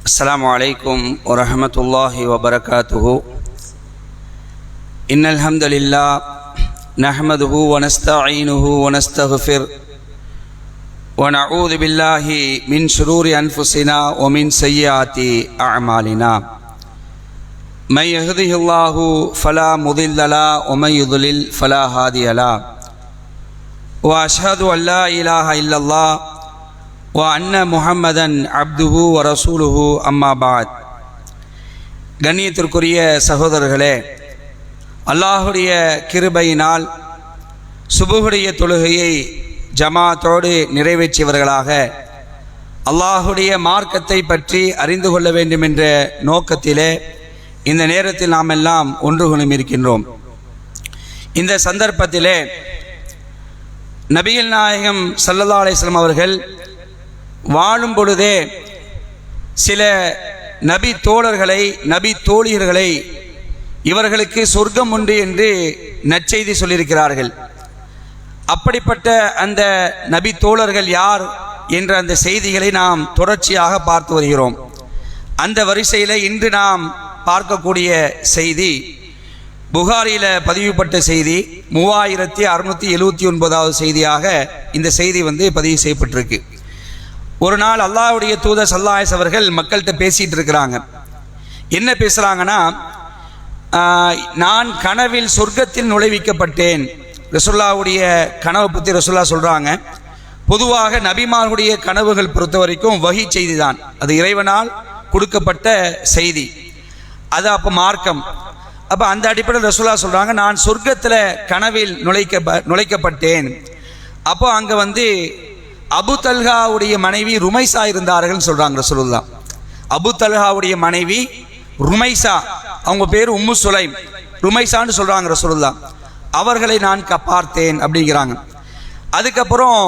السلام عليكم ورحمة الله وبركاته. إن الحمد لله نحمده ونستعينه ونستغفر ونعوذ بالله من شرور أنفسنا ومن سيئات أعمالنا. من يهده الله فلا مضل له ومن يضلل فلا هادي له. وأشهد أن لا إله إلا الله وأن محمدًا عبده ورسوله أما بعد. கண்ணியத்திற்குரிய சகோதரர்களே, அல்லாஹுடைய கிருபையினால் சுபுகுடைய தொழுகையை ஜமாத்தோடு நிறைவேற்றியவர்களாக அல்லாஹுடைய மார்க்கத்தை பற்றி அறிந்து கொள்ள வேண்டும் என்ற நோக்கத்திலே இந்த நேரத்தில் நாம் எல்லாம் ஒன்று குழுமியிருக்கின்றோம். இந்த சந்தர்ப்பத்திலே நபிகள் நாயகம் ஸல்லல்லாஹு அலைஹி வஸல்லம் அவர்கள் வாழும் பொழுதே சில நபி தோழர்களை, நபி தோழியர்களை இவர்களுக்கு சொர்க்கம் உண்டு என்று நற்செய்தி சொல்லியிருக்கிறார்கள். அப்படிப்பட்ட அந்த நபி தோழர்கள் யார் என்ற அந்த செய்திகளை நாம் தொடர்ச்சியாக பார்த்து வருகிறோம். அந்த வரிசையில் இன்று நாம் பார்க்கக்கூடிய செய்தி புகாரியில் பதிவுப்பட்ட செய்தி, 3679வது செய்தியாக இந்த செய்தி பதிவு செய்யப்பட்டிருக்கு. ஒரு நாள் அல்லாஹ்வுடைய தூதர் ஸல்லல்லாஹு அலைஹி அவர்கள் மக்கள்கிட்ட பேசிகிட்டு இருக்கிறாங்க. என்ன பேசுகிறாங்கன்னா, நான் கனவில் சொர்க்கத்தில் நுழைவிக்கப்பட்டேன். ரசூலுல்லாஹ்வுடைய கனவை பற்றி ரசூலுல்லாஹ் சொல்கிறாங்க. பொதுவாக நபிமார்களுடைய கனவுகள் பொறுத்த வரைக்கும் வஹி செய்தி தான், அது இறைவனால் கொடுக்கப்பட்ட செய்தி, அது அப்போ மார்க்கம். அப்போ அந்த அடிப்படையில் ரசூலுல்லாஹ் சொல்கிறாங்க, நான் சொர்க்கத்தில் கனவில் நுழைக்கப்பட்டேன். அப்போ அங்கே அபு தல்ஹாவுடைய மனைவி ருமைசா இருந்தார்கள் சொல்கிறாங்க ரசூலுல்லாஹ். அபு தல்ஹாவுடைய மனைவி ருமைசா, அவங்க பேர் உம்மு சுலைம், ருமைசான்னு சொல்கிறாங்க ரசூலுல்லாஹ். அவர்களை நான் பார்த்தேன் அப்படிங்கிறாங்க. அதுக்கப்புறம்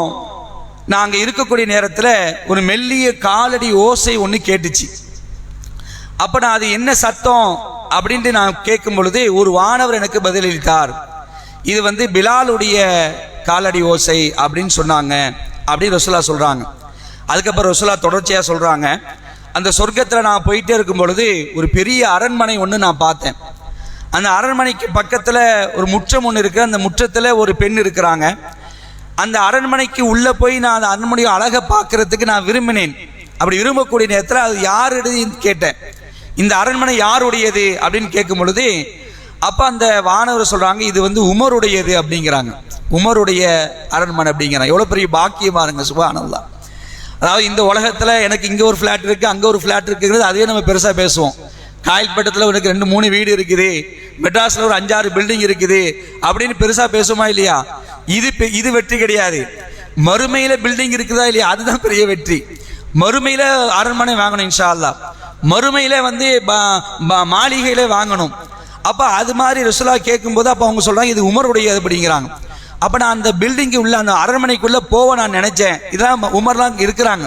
நாங்கள் இருக்கக்கூடிய நேரத்தில் ஒரு மெல்லிய காலடி ஓசை ஒன்று கேட்டுச்சு. அப்போ நான் அது என்ன சத்தம் அப்படின்ட்டு நான் கேட்கும் பொழுது ஒரு வானவர் எனக்கு பதிலளித்தார். இது பிலாலுடைய காலடி ஓசை அப்படின்னு சொன்னாங்க அப்படின்னு ரசூலுல்லாஹ் சொல்கிறாங்க. அதுக்கப்புறம் ரசூலுல்லாஹ் தொடர்ச்சியாக சொல்கிறாங்க, அந்த சொர்க்கத்தில் நான் போயிட்டே இருக்கும் பொழுது ஒரு பெரிய அரண்மனை ஒன்று நான் பார்த்தேன். அந்த அரண்மனைக்கு பக்கத்தில் ஒரு முற்றம் ஒன்று இருக்குது. அந்த முற்றத்தில் ஒரு பெண் இருக்கிறாங்க. அந்த அரண்மனைக்கு உள்ளே போய் நான் அந்த அரண்மனையை அழகை பார்க்கறதுக்கு நான் விரும்பினேன். அப்படி விரும்பக்கூடிய நேரத்தில் அது யாருடையதுன்னு கேட்டேன். இந்த அரண்மனை யாருடையது அப்படின்னு கேட்கும் பொழுது அப்போ அந்த வானவர் சொல்கிறாங்க, இது உமருடையது அப்படிங்கிறாங்க. உமருடைய அரண்மனை அப்படிங்கிறாங்க. எவ்வளோ பெரிய பாக்கியமாக இருங்க, சுப்ஹானல்லாஹ். அதாவது இந்த உலகத்தில் எனக்கு இங்கே ஒரு ஃப்ளாட் இருக்குது, அங்கே ஒரு ஃப்ளாட் இருக்குங்கிறது அதே நம்ம பெருசாக பேசுவோம். காயல்பட்டத்தில் எனக்கு 2-3 வீடு இருக்குது, மெட்ராஸில் ஒரு 5-6 பில்டிங் இருக்குது அப்படின்னு பெருசாக பேசுமா இல்லையா? இது வெற்றி கிடையாது. மறுமையில் பில்டிங் இருக்குதா இல்லையா, அதுதான் பெரிய வெற்றி. மறுமையில் அரண்மனை வாங்கணும் இன்ஷா அல்லாஹ். மறுமையில் மாளிகையில் வாங்கணும். அப்போ அது மாதிரி ரசூலுல்லாஹ் கேட்கும்போது அப்போ அவங்க சொல்கிறாங்க, இது உமருடையது அப்படிங்கிறாங்க. அப்போ நான் அந்த பில்டிங்கு உள்ள அந்த அரண்மனைக்குள்ளே போக நான் நினச்சேன். இதெல்லாம் உமர்லாம் இருக்கிறாங்க,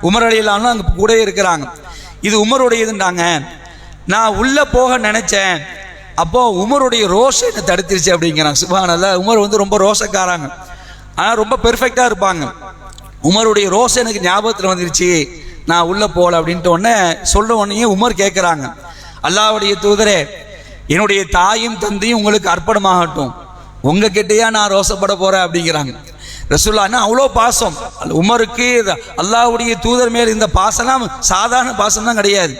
உமர் ரலியல்லாஹு அங்கே கூட இருக்கிறாங்க. இது உமருடையதுன்றாங்க. நான் உள்ளே போக நினச்சேன். அப்போது உமருடைய ரோஷம் என்னை தடுத்துருச்சு அப்படிங்கிறாங்க. சுப்ஹானல்லாஹ். உமர் ரொம்ப ரோஷக்காராங்க, ஆனால் ரொம்ப பெர்ஃபெக்டாக இருப்பாங்க. உமருடைய ரோஷம் எனக்கு ஞாபகத்தில் வந்துருச்சு, நான் உள்ளே போகல அப்படின்ட்டு உடனே உமர் கேட்குறாங்க, அல்லாஹ்வுடைய தூதரே, என்னுடைய தாயும் தந்தையும் உங்களுக்கு அர்ப்பணமாகட்டும், உங்ககிட்டயா நான் ரோசப்பட போகிறேன் அப்படிங்கிறாங்க. ரசூலுல்லாஹ்னா அவ்வளோ பாசம் உமருக்கு. அல்லாஹ்வுடைய தூதர் மேல் இந்த பாசம்லாம் சாதாரண பாசம் தான் கிடையாது.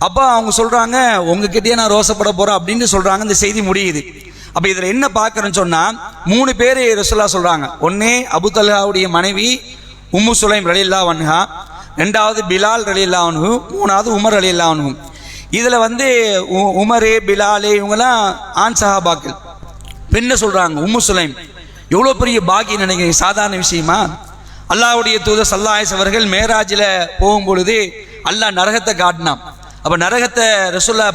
அப்போ அவங்க சொல்கிறாங்க, உங்ககிட்டயே நான் ரோசப்பட போகிறேன் அப்படின்னு சொல்கிறாங்க. இந்த செய்தி முடியுது. அப்போ இதில் என்ன பார்க்குறேன்னு சொன்னால் 3 பேர் ரசூலுல்லாஹ் சொல்கிறாங்க. ஒன்று அபு தல்ஹாவுடைய மனைவி உம்மு சுலைம் ரலியல்லாஹு அன்ஹா, 2வது பிலால் ரலியல்லாஹு அன்ஹு, 3வது உமர் ரலியல்லாஹு அன்ஹு. இதில் உமர், பிலால் இவங்கெல்லாம் ஆண் சஹாபாக்கள். பெண்ணை சொல்கிறாங்க உம்மு சுலைம். எவ்வளோ பெரிய பாக்கியம் நினைக்கிறீங்க, சாதாரண விஷயமா? அல்லாஹ்வுடைய தூதர் ஸல்லல்லாஹு அலைஹி அவர்கள் மேராஜில் போகும்பொழுது அல்லாஹ் நரகத்தை காட்டினான். அப்போ நரகத்தை ரசூலுல்லாஹ்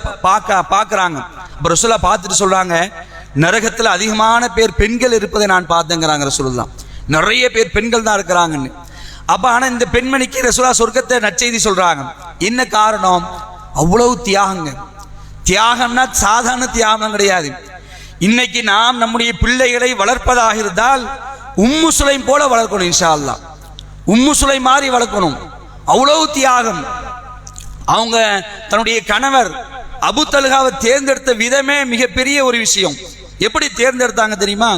பார்க்குறாங்க. அப்போ ரசூலுல்லாஹ் பார்த்துட்டு சொல்கிறாங்க, நரகத்தில் அதிகமான பேர் பெண்கள் இருப்பதை நான் பார்த்தேங்கிறாங்க ரசூலுல்லாஹ். நிறைய பேர் பெண்கள் தான் இருக்கிறாங்கன்னு. அப்போ ஆனால் இந்த பெண்மணிக்கு ரசூலுல்லாஹ் சொர்க்கத்தை நற்செய்தி சொல்கிறாங்க. என்ன காரணம்? அவ்வளவு தியாகங்க. தியாகம்னா சாதாரண தியாகம் கிடையாது. இன்னைக்கு நாம் நம்முடைய பிள்ளைகளை வளர்ப்பதாக இருந்தால் உம்மு சுலைம் போல வளர்க்கணும் இன்ஷா அல்லாஹ். உம்மு சுலைம் மாதிரி வளர்க்கணும். அவ்வளவு தியாகம். அவங்க தன்னுடைய கணவர் அபு தல்ஹாவை தேர்ந்தெடுத்த விதமே மிகப்பெரிய ஒரு விஷயம். எப்படி தேர்ந்தெடுத்தாங்க தெரியுமா?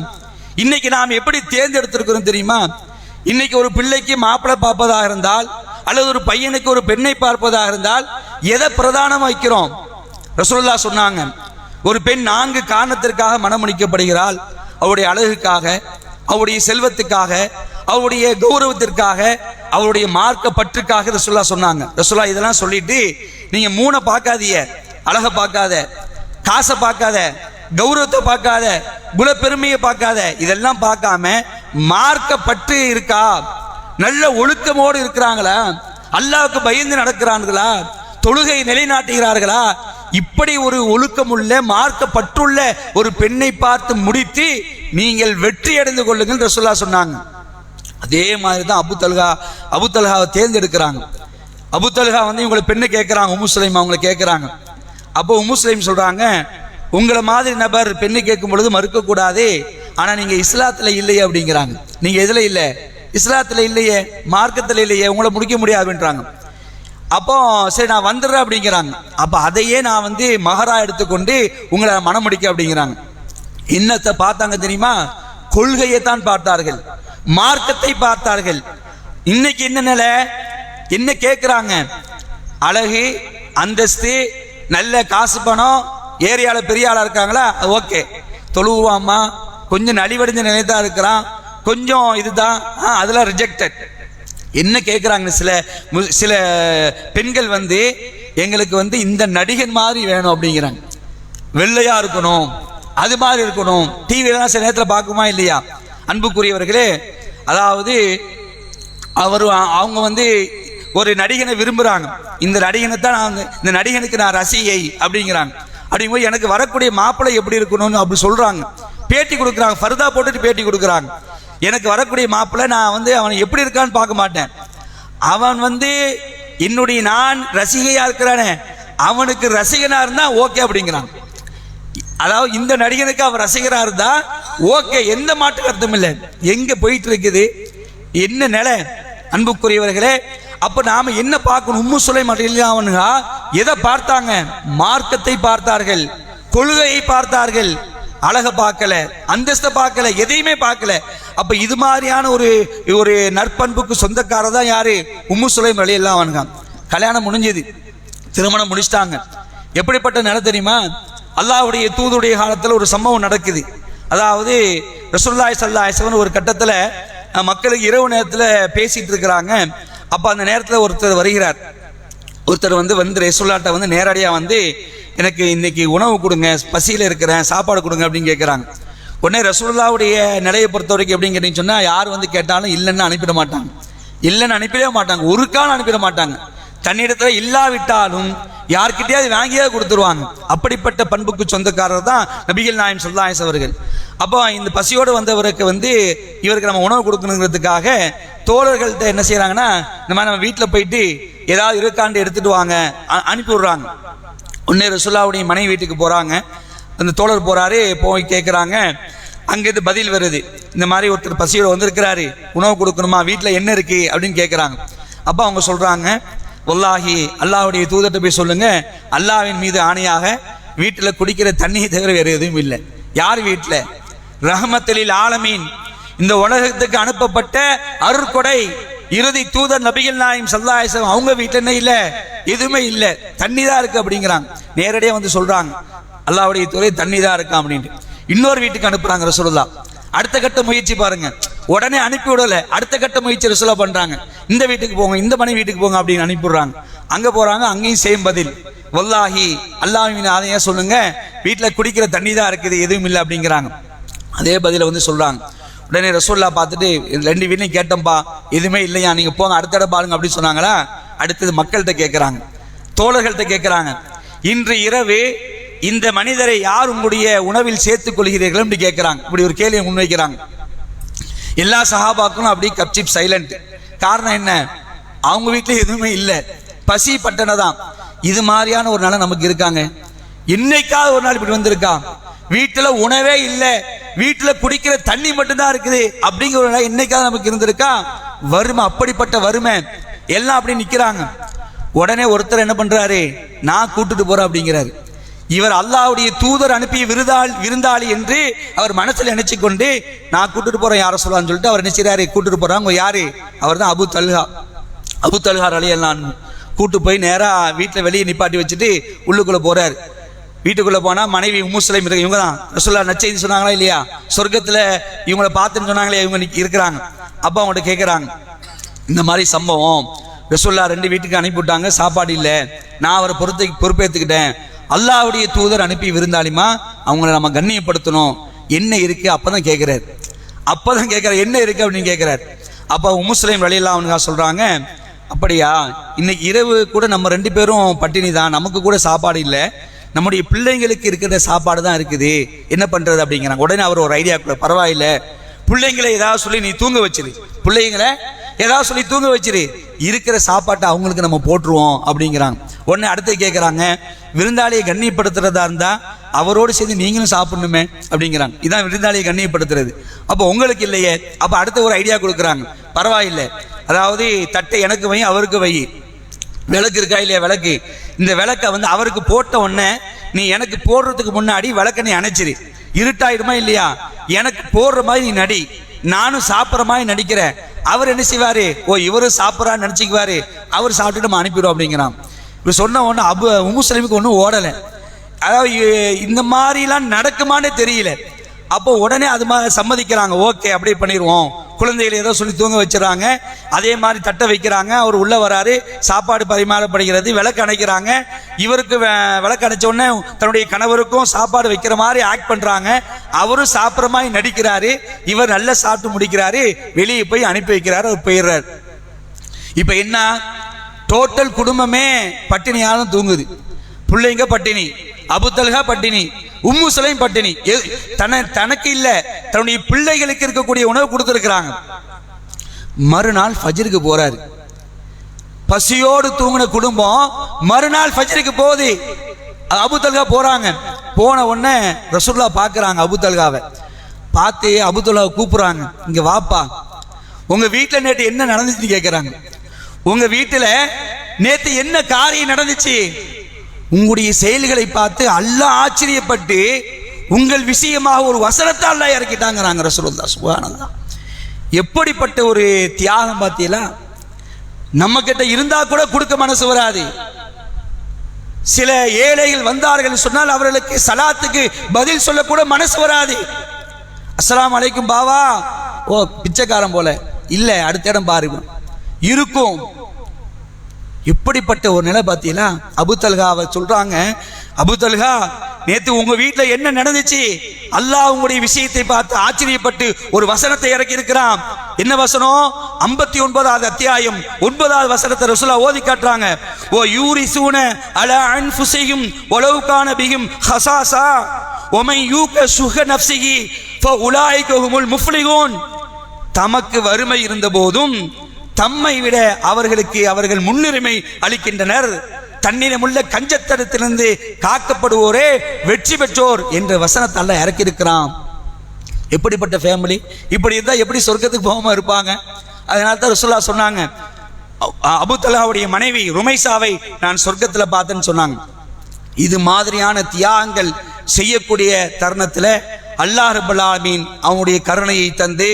இன்னைக்கு நாம் எப்படி தேர்ந்தெடுத்திருக்கிறோம் தெரியுமா? இன்னைக்கு ஒரு பிள்ளைக்கு மாப்பிள்ளை பார்ப்பதாக இருந்தால் அல்லது ஒரு பையனுக்கு ஒரு பெண்ணை பார்ப்பதாக இருந்தால் எதை பிரதானம் வைக்கிறோம்? ரசூலுல்லாஹ் சொன்னாங்க, ஒரு பெண் 4 காரணத்திற்காக மணமுடிக்கப்படுகிறாள். அவருடைய அழகுக்காக, அவருடைய செல்வத்துக்காக, அவருடைய கௌரவத்திற்காக, அவருடைய மார்க்க பற்றுக்காக ரசூலுல்லாஹ் சொன்னாங்க. ரசூலுல்லாஹ் இதெல்லாம் சொல்லிட்டு, நீங்க 3 பார்க்காதீங்க, அழகை பார்க்காத, காசை பார்க்காத, கௌரவத்தை பார்க்காத, குலப்பெருமையை பார்க்காத, இதெல்லாம் பார்க்காம மார்க்க பற்று இருக்கா, நல்ல ஒழுக்கமோடு இருக்கிறாங்களா, அல்லாஹ்வுக்கு பயந்து நடக்கிறார்களா, தொழுகை நிலைநாட்டுகிறார்களா, இப்படி ஒரு ஒழுக்கமுள்ள மார்க்க பற்றுள்ள ஒரு பெண்ணை பார்த்து முடித்து நீங்கள் வெற்றி அடைந்து கொள்ளுங்கள் ரசூலுல்லாஹ் சொன்னாங்க. அதே மாதிரி தான் அபு தல்ஹாவை தேர்ந்தெடுக்கிறாங்க. அபு தல்ஹா வந்து இவங்களை பெண்ணு கேட்குறாங்க, உம்மு சுலைம் அவங்களை கேட்குறாங்க. அப்போ உம்மு சுலைம் சொல்கிறாங்க, உங்களை மாதிரி நபர் பெண்ணு கேட்கும் பொழுது மறுக்கக்கூடாது, ஆனால் நீங்கள் இஸ்லாத்தில் இல்லையே அப்படிங்கிறாங்க. நீங்கள் எதில் இல்லை? இஸ்லாத்தில் இல்லையே, மார்க்கத்தில் இல்லையே, உங்களை முடிக்க முடியாதுன்றாங்க. அப்போ சரி நான் வந்துடுறேன் அப்படிங்கிறாங்க. அப்போ அதையே நான் வந்து மகரா எடுத்துக்கொண்டு உங்களை மனம் முடிக்க அப்படிங்கிறாங்க. என்னத்தை பார்த்தாங்க தெரியுமா? கொள்கையை தான் பார்த்தார்கள், மார்க்கத்தை பார்த்தார்கள். இன்னைக்கு என்ன நிலை? என்ன கேட்குறாங்க? அழகு, அந்தஸ்து, நல்ல காசு பணம், ஏரியாவில் பெரிய ஆளாக இருக்காங்களா, ஓகே, தொழுவாமா, கொஞ்சம் நலிவடைஞ்ச நிலைதான் இருக்கிறான், கொஞ்சம் இதுதான், அதெல்லாம் ரிஜெக்டட். என்ன கேட்குறாங்க? சில பெண்கள் வந்து எங்களுக்கு வந்து இந்த நடிகன் மாதிரி வேணும் அப்படிங்கிறாங்க. வெள்ளையா இருக்கணும், அது மாதிரி இருக்கணும். டிவிலாம் சில நேரத்தில் பார்க்குமா இல்லையா? அன்புக்குரியவர்களே, அதாவது அவங்க வந்து ஒரு நடிகனை விரும்புகிறாங்க. இந்த நடிகனை தான் இந்த நடிகனுக்கு நான் ரசிகை அப்படிங்கிறாங்க. அப்படிங்கும்போது எனக்கு வரக்கூடிய மாப்பிள்ளை எப்படி இருக்கணும்னு அப்படி சொல்கிறாங்க. பேட்டி கொடுக்குறாங்க, ஃபர்தா போட்டுட்டு பேட்டி கொடுக்குறாங்க. எனக்கு வரக்கூடிய மாப்பிள்ளை நான் வந்து அவன் எப்படி இருக்கான்னு பார்க்க மாட்டேன், அவன் வந்து என்னுடைய நான் ரசிகையா இருக்கிறானே அவனுக்கு ரசிகனா இருந்தா ஓகே அப்படிங்கிறான். அதாவது இந்த நடிகனுக்கு அவன் ரசிகரா இருந்தா ஓகே, எந்த மாற்று கருத்தும் இல்லை. எங்க போயிட்டு இருக்குது என்ன நிலை? அன்புக்குரியவர்களே, அப்ப நாம என்ன பார்க்கணும்? உம்மு சுலைம் அவனுங்க எதை பார்த்தாங்க? மார்க்கத்தை பார்த்தார்கள், கொள்கையை பார்த்தார்கள். அழக பார்க்கல, அந்தஸ்தை பார்க்கல, எதையுமே பார்க்கல. அப்ப இது மாதிரியான ஒரு நற்பண்புக்கு சொந்தக்காரர் தான் யாரு? உம்மு சுலைம் ரலியல்லாஹு அன்ஹா. கல்யாணம் முடிஞ்சது, திருமணம் முடிச்சிட்டாங்க. எப்படிப்பட்ட நிலை தெரியுமா? அல்லாஹ்வுடைய தூதுடைய காலத்தில் ஒரு சம்பவம் நடக்குது. அதாவது ரசூலுல்லாஹி ஸல்லல்லாஹு அலைஹி வஸல்லம் ஒரு கட்டத்தில் மக்களுக்கு இரவு நேரத்தில் பேசிட்டு இருக்கிறாங்க. அப்போ அந்த நேரத்தில் ஒருத்தர் வருகிறார். ஒருத்தர் வந்து ரசூலுல்லாஹ்ட்ட வந்து நேரடியாக வந்து எனக்கு இன்னைக்கு உணவு கொடுங்க, பசியில் இருக்கிறேன், சாப்பாடு கொடுங்க அப்படின்னு கேட்குறாங்க. உடனே ரசூலுல்லாஹ்வுடைய நிலையை பொறுத்த வரைக்கும் எப்படின்னு கேட்டீங்கன்னு சொன்னால், யார் வந்து கேட்டாலும் இல்லைன்னு அனுப்பிட மாட்டாங்க, இல்லைன்னு அனுப்பிடவே மாட்டாங்க, ஒரு காலம் அனுப்பிட மாட்டாங்க. தன்னிடத்தில் இல்லாவிட்டாலும் யார்கிட்டயாவது வாங்கியாவது கொடுத்துருவாங்க. அப்படிப்பட்ட பண்புக்கு சொந்தக்காரர் தான் நபிகள் நாயகம் ஸல்லல்லாஹு அலைஹி அவர்கள். அப்போ இந்த பசியோடு வந்தவருக்கு வந்து இவருக்கு நம்ம உணவு கொடுக்கணுங்கிறதுக்காக தோழர்கள்ட்ட என்ன செய்யறாங்கன்னா, இந்த மாதிரி நம்ம வீட்டில் போயிட்டு ஏதாவது இருக்காண்டு எடுத்துட்டு வாங்க அனுப்பி விடுறாங்க. உடனே ரசூலுல்லாஹ்வுடைய மனைவி வீட்டுக்கு போறாங்க. அந்த தோழர் போறாரு, போய் கேட்குறாங்க. அங்கேருந்து பதில் வருது, இந்த மாதிரி ஒருத்தர் பசியோடு வந்திருக்கிறாரு, உணவு கொடுக்கணுமா, வீட்டில் என்ன இருக்கு அப்படின்னு கேட்குறாங்க. அப்போ அவங்க சொல்றாங்க, வல்லாஹி அல்லாஹ்வுடைய தூதர்கிட்ட போய் சொல்லுங்க, அல்லாஹ்வின் மீது ஆணையாக வீட்டில் குடிக்கிற தண்ணியை தவிர வேறு எதுவும் இல்லை. யார் வீட்டில்? ரஹ்மத்துல் ஆலமீன், இந்த உலகத்துக்கு அனுப்பப்பட்ட அருட்கொடை இறுதி தூதர் நபிகள் நாயகம் ஸல்லல்லாஹு அலைஹி வஸல்லம் அவங்க வீட்டில் என்ன இல்லை? எதுவுமே இல்லை, தண்ணி தான் இருக்கு அப்படிங்கிறாங்க. நேரடியாக வந்து சொல்றாங்க, அல்லாஹ்வுடைய துறை தண்ணி தான் இருக்கா அப்படின்ட்டு. இன்னொரு வீட்டுக்கு அனுப்புறாங்க ரசூலுல்லாஹ். அடுத்த கட்ட முயற்சி பாருங்க, உடனே அனுப்பி விடல, அடுத்த கட்ட முயற்சி ரசூலுல்லாஹ் பண்றாங்க. இந்த வீட்டுக்கு போங்க, இந்த மனைவி வீட்டுக்கு போங்க அப்படின்னு அனுப்பிடுறாங்க. அங்க போறாங்க, அங்கேயும் சேம் பதில், வல்லாஹி அல்லாஹ்வின் ஆணையா சொல்லுங்க, வீட்டில் குடிக்கிற தண்ணி தான் இருக்குது, எதுவும் இல்லை அப்படிங்கிறாங்க. அதே பதில வந்து சொல்றாங்க. உடனே ரசூலுல்லாஹ் பார்த்துட்டு, 2 வீட்லையும் கேட்டோம்பா, எதுவுமே இல்லையா, நீங்க போங்க அடுத்த இடம் பாருங்க அப்படின்னு சொன்னாங்களா. அடுத்தது மக்கள்கிட்ட கேட்குறாங்க, தோழர்கள்ட்ட கேட்குறாங்க, இன்று இரவு இந்த மனிதரை யார் உங்களுடைய உணவில் சேர்த்துக் கொள்கிறீர்கள் அப்படி கேட்குறாங்க. இப்படி ஒரு கேள்வியை முன்வைக்கிறாங்க. எல்லா சஹாபாக்களும் அப்படி கப்சிப் சைலண்ட். காரணம் என்ன? அவங்க வீட்டில் எதுவுமே இல்லை, பசி பட்டனை தான். இது மாதிரியான ஒரு நாள் நமக்கு இருக்காங்க. என்னைக்காவது ஒரு நாள் இப்படி வந்திருக்கா? வீட்டுல உணவே இல்லை, வீட்டுல குடிக்கிற தண்ணி மட்டும்தான் இருக்குது அப்படிங்கிற ஒரு என்னைக்காவது நமக்கு இருந்திருக்கா? வறுமை, அப்படிப்பட்ட வறுமை, எல்லாம் அப்படி நிக்கிறாங்க. உடனே ஒருத்தர் என்ன பண்றாரு, நான் கூட்டிட்டு போறேன் அப்படிங்கிறாரு. இவர் அல்லாஹ்வுடைய தூதர் அனுப்பிய விருந்தாளி என்று அவர் மனசுல நினைச்சு கொண்டு நான் கூட்டிட்டு போறேன் யார சொல்லலாம்னு சொல்லிட்டு அவர் நினைச்சாரு, கூட்டிட்டு போறாங்க. யாரு? அவர் தான் அபு தல்ஹா ரலியல்லாஹு அன்ஹு. கூட்டு போய் நேரா வீட்டில் வெளியே நிப்பாட்டி வச்சுட்டு உள்ளுக்குள்ள போறாரு. வீட்டுக்குள்ள போனா மனைவி உம்மு சுலைம் இருக்கு. இவங்க தான் ரசூலுல்லாஹ் நற்செய்தி சொன்னாங்களா இல்லையா, சொர்க்கத்துல இவங்களை பார்த்துன்னு சொன்னாங்களே, இவங்க இருக்கிறாங்க. அப்போ அவங்கள்ட்ட கேட்குறாங்க, இந்த மாதிரி சம்பவம், ரசூலுல்லாஹ் 2 வீட்டுக்கு அனுப்பிவிட்டாங்க, சாப்பாடு இல்லை, நான் அவரை பொறுப்பேற்றுக்கிட்டேன், அல்லாஹ்வுடைய தூதர் அனுப்பி விருந்தாளிமா, அவங்கள நம்ம கண்ணியப்படுத்தணும், என்ன இருக்கு? அப்பதான் கேட்கிறார் என்ன இருக்கு அப்படின்னு கேட்கிறார். அப்போ உம்மு சுலைம் ரலியல்லாஹு அன்ஹா சொல்றாங்க, அப்படியா, இன்னைக்கு இரவு கூட நம்ம 2 பேரும் பட்டினி தான், நமக்கு கூட சாப்பாடு இல்லை, நம்முடைய பிள்ளைங்களுக்கு இருக்கிற சாப்பாடு தான் இருக்குது, என்ன பண்றது அப்படிங்கிறாங்க. உடனே அவர் ஒரு ஐடியாக்குள்ள, பரவாயில்லை, பிள்ளைங்களை ஏதாவது சொல்லி நீ தூங்க வச்சிரு, பிள்ளைங்களை ஏதாவது சொல்லி தூங்க வச்சிரு, இருக்கிற சாப்பாட்டை அவங்களுக்கு நம்ம போட்டுருவோம் அப்படிங்கிறாங்க. உடனே அடுத்து கேட்குறாங்க, விருந்தாளியை கண்ணியப்படுத்துறதா இருந்தா அவரோடு சேர்ந்து நீங்களும் சாப்பிடணுமே அப்படிங்கிறாங்க. இதான் விருந்தாளியை கண்ணியப்படுத்துறது. அப்போ உங்களுக்கு இல்லையே. அப்போ அடுத்த ஒரு ஐடியா கொடுக்குறாங்க, பரவாயில்லை, அதாவது தட்டை எனக்கு வை, அவருக்கு வை, விளக்கு இருக்கா இல்லையா, விளக்கு, இந்த விளக்கை அவருக்கு போட்ட உடனே நீ எனக்கு போடுறதுக்கு முன்னாடி விளக்கை நீ அணைச்சிரு, இருட்டாயிடுமா இல்லையா, எனக்கு போடுற மாதிரி நீ நடி, நானும் சாப்பிட்ற மாதிரி நடிக்கிறேன், அவர் என்ன செய்வாரு, இவரும் சாப்பிட்றான்னு நினச்சிக்குவாரு, அவர் சாப்பிட்டுட்டு நம்ம அனுப்பிடுவோம் அப்படிங்கிறான். இப்படி சொன்ன உடனே உம்மு சுலைமுக்கு ஒன்றும் ஓடலை, அதாவது இந்த மாதிரிலாம் நடக்குமானே தெரியல. அப்போ உடனே அது மாதிரி சம்மதிக்கிறாங்க, ஓகே அப்படியே பண்ணிடுவோம். குழந்தைகளை ஏதோ சொல்லி தூங்க வச்சுறாங்க, அதே மாதிரி தட்டை வைக்கிறாங்க, அவர் உள்ள வராரு, சாப்பாடு பரிமாறப்படுகிறது, விளக்கு அணைக்கிறாங்க. இவருக்கு விளக்கு அணைச்ச உடனே தன்னுடைய கணவருக்கும் சாப்பாடு வைக்கிற மாதிரி ஆக்ட் பண்றாங்க, அவரும் சாப்பிட்ற மாதிரி நடிக்கிறாரு, இவர் நல்லா சாப்பிட்டு முடிக்கிறாரு, வெளியே போய் அனுப்பி வைக்கிறாரு, அவர் போயிடுறாரு. இப்ப என்ன, டோட்டல் குடும்பமே பட்டினியாலும் தூங்குது, பிள்ளைங்க பட்டினி, அபு தல்ஹா பட்டினி, உம்மு சுலைம் பட்டினி, தனக்கு இல்ல தன்னுடைய பிள்ளைகளுக்கு இருக்கக்கூடிய உணவு கொடுத்துருக்கிறாங்க. மறுநாள் ஃபஜ்ருக்கு போறாரு, பசியோடு தூங்கின குடும்பம் மறுநாள் ஃபஜ்ருக்கு போகுது. அபு தல்ஹா போறாங்க, போன உடனே ரசூலுல்லாஹ் பார்க்கறாங்க, அபு தல்ஹாவை பார்த்து அபு தல்ஹாவை கூப்பிடுறாங்க, இங்க வாப்பா, உங்க வீட்டுல நேற்று என்ன நடந்துச்சுன்னு கேட்கிறாங்க. உங்க வீட்டுல நேற்று என்ன காரியம் நடந்துச்சு, உங்களுடைய செயல்களை பார்த்து அல்லாஹ் ஆச்சரியப்பட்டு உங்கள் விஷயமாக ஒரு வசனத்தை அல்லாஹ் இறக்கிட்டாங்க ரசூலுல்லாஹ். சுப்ஹானல்லாஹ், எப்படிப்பட்ட ஒரு தியாகம் பார்த்தீங்களா. நம்ம கிட்ட இருந்தா கூட கொடுக்க மனசு வராது. சில ஏழைகள் வந்தார்கள் சொன்னால் அவர்களுக்கு சலாத்துக்கு பதில் சொல்ல கூட மனசு வராது. அஸ்ஸலாமு அலைக்கும் பாவா, பிச்சைக்காரன் போல இல்ல, அடுத்த இடம் பாருங்க இருக்கும். இப்படிப்பட்ட ஒரு நிலை பார்த்தீங்களா. அபு தல்ஹாவை சொல்றாங்க, அபு தல்ஹா, நேத்து உங்க வீட்டுல என்ன நடந்துச்சு, அல்லாஹ் உங்களுடைய விஷயத்தை பார்த்து ஆச்சரியப்பட்டு ஒரு வசனத்தை இறக்கி இருக்கிறான். என்ன வசனம்? 59வது அத்தியாயம் 9வது வசனத்தை ரசூலுல்லாஹ் ஓதி காட்டுறாங்க. ஓ யூரிசூன அலா அன்ஃபுஸிஹிம் வலவ் கான பிஹிம் ஹஸாஸா வமன் யூக ஷுஹ நஃப்ஸிஹி ஃபஉலாயிக ஹுமுல் முஃப்லிஹூன். தமக்கு வறுமை இருந்த போதும் தம்மை விட அவர்கள் முன்னுரிமை அளிக்கின்றனர், தன்னிடமுள்ள கஞ்சத்தனத்திலிருந்து காக்கப்படுவோரே வெற்றி பெற்றோர் என்ற வசனத்தை அல்லாஹ் இறக்கி இருக்கிறான். எப்படிப்பட்ட ஃபேமிலி, இப்படி இருந்தா எப்படி சொர்க்கத்துக்கு போகாம இருப்பாங்க. அதனால தான் ரசூலுல்லாஹ் சொன்னாங்க, அபு தல்ஹாவுடைய மனைவி ருமைசாவை நான் சொர்க்கத்தில் பார்த்தேன்னு சொன்னாங்க. இது மாதிரியான தியாகங்கள் செய்யக்கூடிய தருணத்தில் அல்லாஹ் ரப்பல் ஆலமீன் அவனுடைய கருணையை தந்து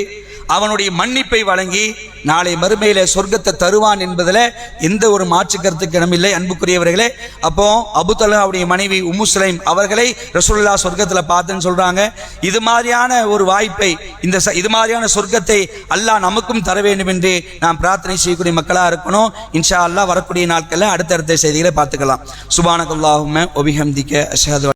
அவனுடைய மன்னிப்பை வழங்கி நாளை மறுமையில சொர்க்கத்தை தருவான் என்பதில் எந்த ஒரு மாற்று கருத்துக்கு இடமில்லை. அன்புக்குரியவர்களே, அப்போ அபு தல்ஹாவுடைய மனைவி உம்மு சுலைம் அவர்களை ரசூலுல்லாஹ் சொர்க்கத்தில் பார்த்தேன்னு சொல்றாங்க. இது மாதிரியான ஒரு வாய்ப்பை, இது மாதிரியான சொர்க்கத்தை அல்லாஹ் நமக்கும் தர வேண்டும் என்று நாம் பிரார்த்தனை செய்யக்கூடிய மக்களா இருக்கணும். இன்ஷா அல்லாஹ் வரக்கூடிய நாட்களில் அடுத்தடுத்த செய்திகளை பார்த்துக்கலாம். சுப்ஹானக்கல்லாஹும்ம வபிஹம்திக அஷ்ஹது